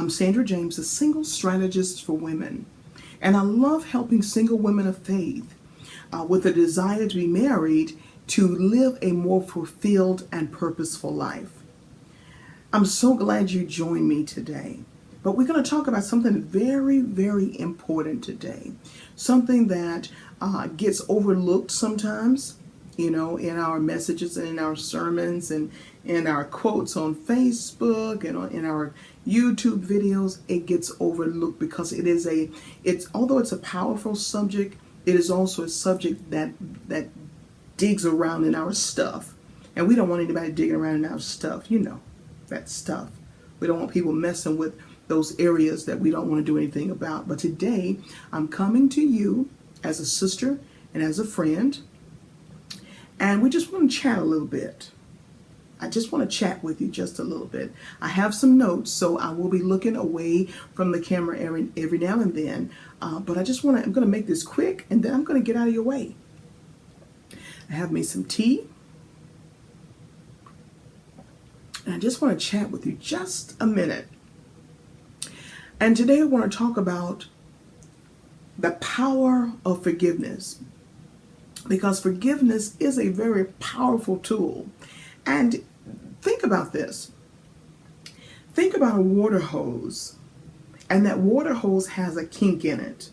I'm Sandra James, a single strategist for women. And I love helping single women of faith with a desire to be married to live a more fulfilled and purposeful life. I'm so glad you joined me today. But we're going to talk about something very, very important today. Something that gets overlooked sometimes, in our messages and in our sermons and in our quotes on Facebook and in our YouTube videos. It gets overlooked because although it's a powerful subject, it is also a subject that digs around in our stuff. And we don't want anybody digging around in our stuff, that stuff. We don't want people messing with those areas that we don't want to do anything about. But today, I'm coming to you as a sister and as a friend, and we just want to chat a little bit. I just want to chat with you just a little bit. I have some notes, so I will be looking away from the camera every now and then. But I'm going to make this quick, and then I'm going to get out of your way. I have made some tea. And I just want to chat with you just a minute. And today I want to talk about the power of forgiveness. Because forgiveness is a very powerful tool. And think about this. Think about a water hose. And that water hose has a kink in it.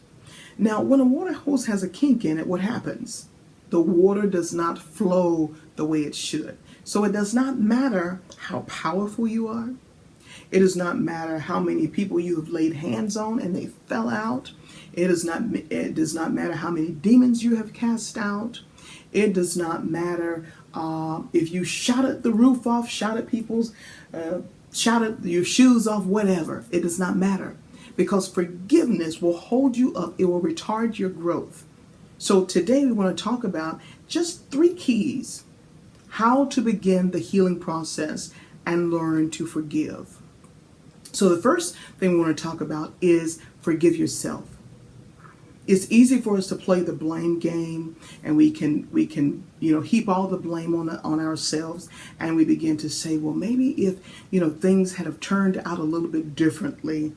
Now, when a water hose has a kink in it, what happens? The water does not flow the way it should. So it does not matter how powerful you are. It does not matter how many people you have laid hands on and they fell out. It does not matter how many demons you have cast out. It does not matter if you shouted the roof off, shouted your shoes off, whatever. It does not matter, because forgiveness will hold you up. It will retard your growth. So today we want to talk about just 3 keys how to begin the healing process and learn to forgive. So the first thing we want to talk about is forgive yourself. It's easy for us to play the blame game, and we can heap all the blame on ourselves, and we begin to say, well, maybe if things had have turned out a little bit differently,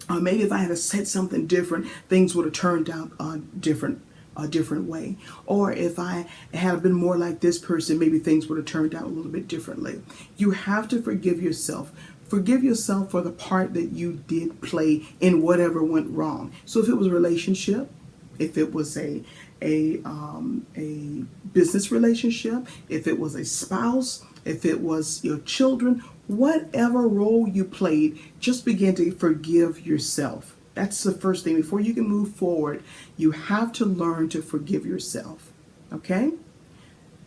or maybe if I had said something different, things would have turned out a different way. Or if I had been more like this person, maybe things would have turned out a little bit differently. You have to forgive yourself. Forgive yourself for the part that you did play in whatever went wrong. So if it was a relationship, if it was a business relationship, if it was a spouse, if it was your children, whatever role you played, just begin to forgive yourself. That's the first thing. Before you can move forward, you have to learn to forgive yourself. Okay?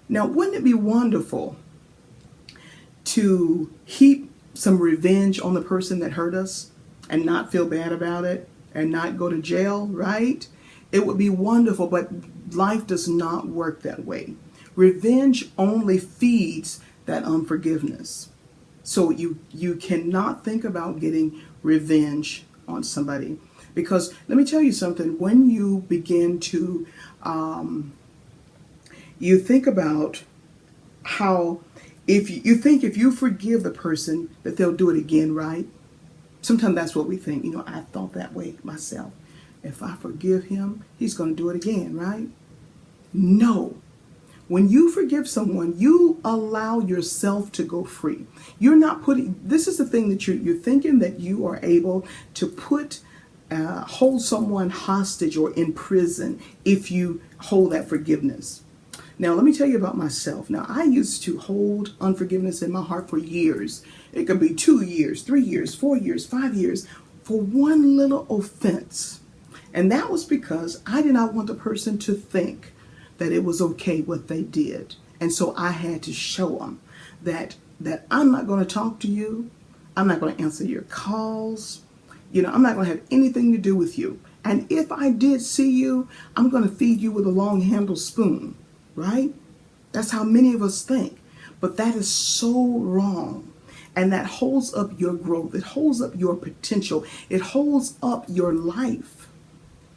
Now, wouldn't it be wonderful to heap some revenge on the person that hurt us and not feel bad about it and not go to jail, right? It would be wonderful, but life does not work that way. Revenge only feeds that unforgiveness. So you cannot think about getting revenge on somebody, because let me tell you something. When you begin to you think about how if you forgive the person that they'll do it again, right? Sometimes that's what we think. I thought that way myself. If I forgive him, he's going to do it again, right? No. When you forgive someone, you allow yourself to go free. You're not this is the thing that you're thinking that you are able to hold someone hostage or in prison if you hold that forgiveness. Now, let me tell you about myself. Now, I used to hold unforgiveness in my heart for years. It could be 2 years, 3 years, 4 years, 5 years for one little offense. And that was because I did not want the person to think that it was okay what they did. And so I had to show them that I'm not going to talk to you. I'm not going to answer your calls. I'm not going to have anything to do with you. And if I did see you, I'm going to feed you with a long-handled spoon. Right? That's how many of us think. But that is so wrong. And that holds up your growth. It holds up your potential. It holds up your life.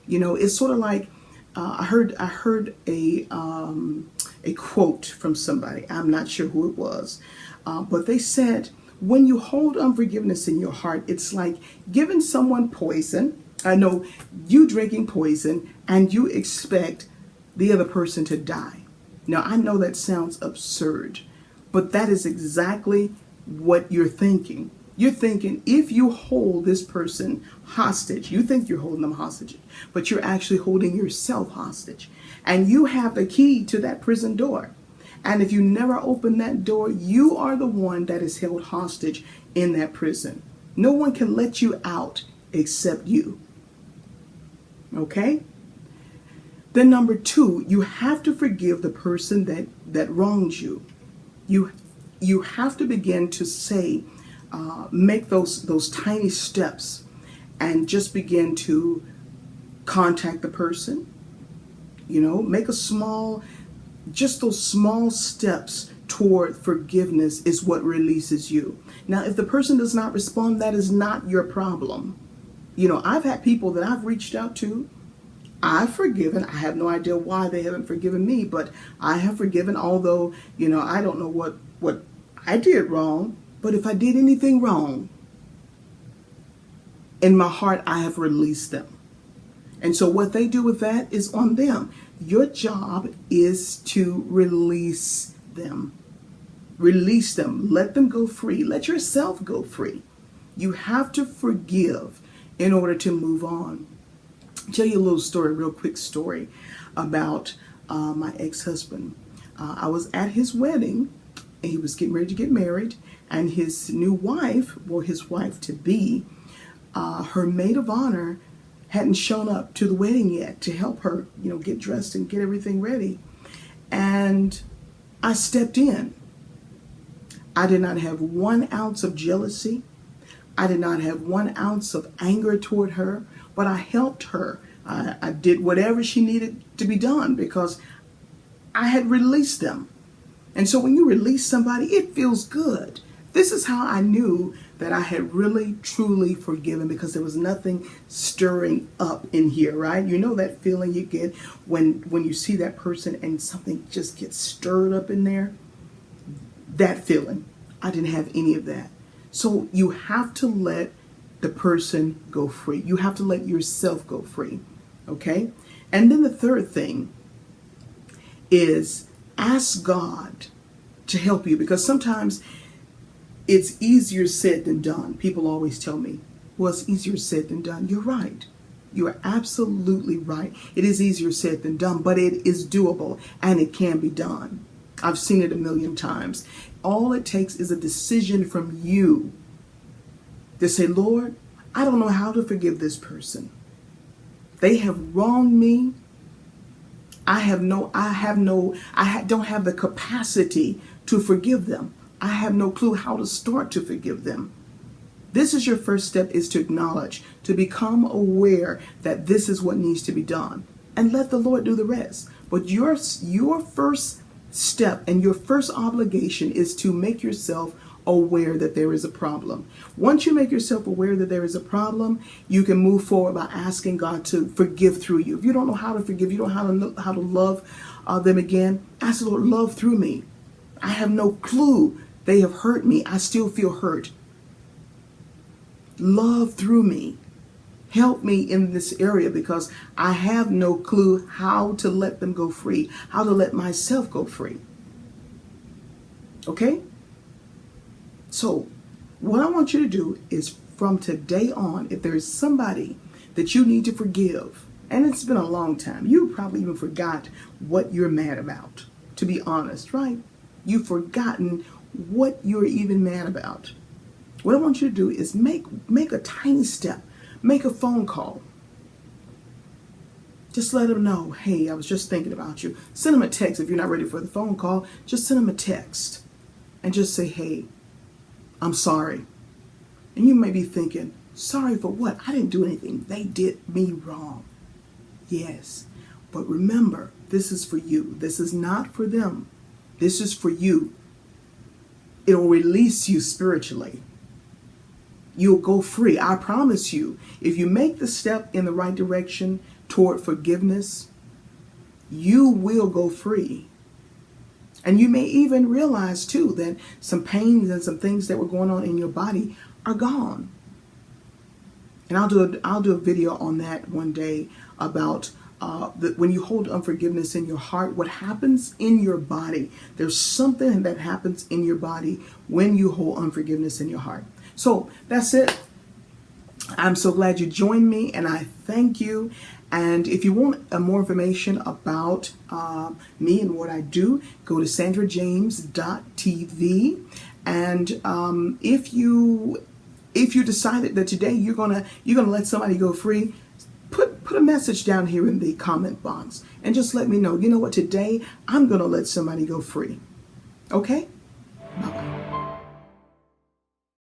It's sort of like I heard a quote from somebody. I'm not sure who it was. But they said, when you hold unforgiveness in your heart, it's like giving someone poison. I know you drinking poison and you expect the other person to die. Now, I know that sounds absurd, but that is exactly what you're thinking. You're thinking if you hold this person hostage, you think you're holding them hostage, but you're actually holding yourself hostage. And you have the key to that prison door. And if you never open that door, you are the one that is held hostage in that prison. No one can let you out except you. Okay? Then number 2, you have to forgive the person that wrongs you. You have to begin to say, make those tiny steps and just begin to contact the person. Make just those small steps toward forgiveness is what releases you. Now, if the person does not respond, that is not your problem. I've had people that I've reached out to. I've forgiven. I have no idea why they haven't forgiven me, but I have forgiven, although, I don't know what I did wrong, but if I did anything wrong, in my heart, I have released them. And so what they do with that is on them. Your job is to release them. Release them. Let them go free. Let yourself go free. You have to forgive in order to move on. I'll tell you a little story, real quick story about my ex-husband. I was at his wedding. He was getting ready to get married, and his new wife, or his wife-to-be, her maid of honor hadn't shown up to the wedding yet to help her, get dressed and get everything ready. And I stepped in. I did not have 1 ounce of jealousy. I did not have 1 ounce of anger toward her, but I helped her. I did whatever she needed to be done because I had released them. And so when you release somebody, it feels good. This is how I knew that I had really, truly forgiven, because there was nothing stirring up in here, right? You know that feeling you get when you see that person and something just gets stirred up in there? That feeling. I didn't have any of that. So you have to let the person go free. You have to let yourself go free, okay? And then the third thing is ask God to help you, because sometimes it's easier said than done. People always tell me, well, it's easier said than done. You're right. You are absolutely right. It is easier said than done, but it is doable and it can be done. I've seen it a million times. All it takes is a decision from you to say, Lord, I don't know how to forgive this person. They have wronged me. I don't have the capacity to forgive them. I have no clue how to start to forgive them. This is your first step, is to acknowledge, to become aware that this is what needs to be done, and let the Lord do the rest. But your first step and your first obligation is to make yourself aware that there is a problem. Once you make yourself aware that there is a problem, you can move forward by asking God to forgive through you. If you don't know how to forgive, you don't know how to love them again, ask the Lord, love through me. I have no clue. They have hurt me. I still feel hurt. Love through me. Help me in this area, because I have no clue how to let them go free, how to let myself go free. Okay? So what I want you to do is, from today on, if there is somebody that you need to forgive, and it's been a long time, you probably even forgot what you're mad about, to be honest, right? You've forgotten what you're even mad about. What I want you to do is make a tiny step. Make a phone call. Just let them know, hey, I was just thinking about you. Send them a text. If you're not ready for the phone call, just send them a text and just say, hey, I'm sorry. And you may be thinking, sorry for what? I didn't do anything. They did me wrong. Yes, but remember, this is for you. This is not for them. This is for you. It'll release you spiritually. You'll go free. I promise you, if you make the step in the right direction toward forgiveness, you will go free. And you may even realize too that some pains and some things that were going on in your body are gone. And I'll do a video on that one day about when you hold unforgiveness in your heart, what happens in your body. There's something that happens in your body when you hold unforgiveness in your heart. So that's it. I'm so glad you joined me, and I thank you. And if you want more information about me and what I do, go to sandrajames.tv. And if you decided that today you're gonna let somebody go free, put a message down here in the comment box and just let me know. You know what? Today I'm gonna let somebody go free. Okay?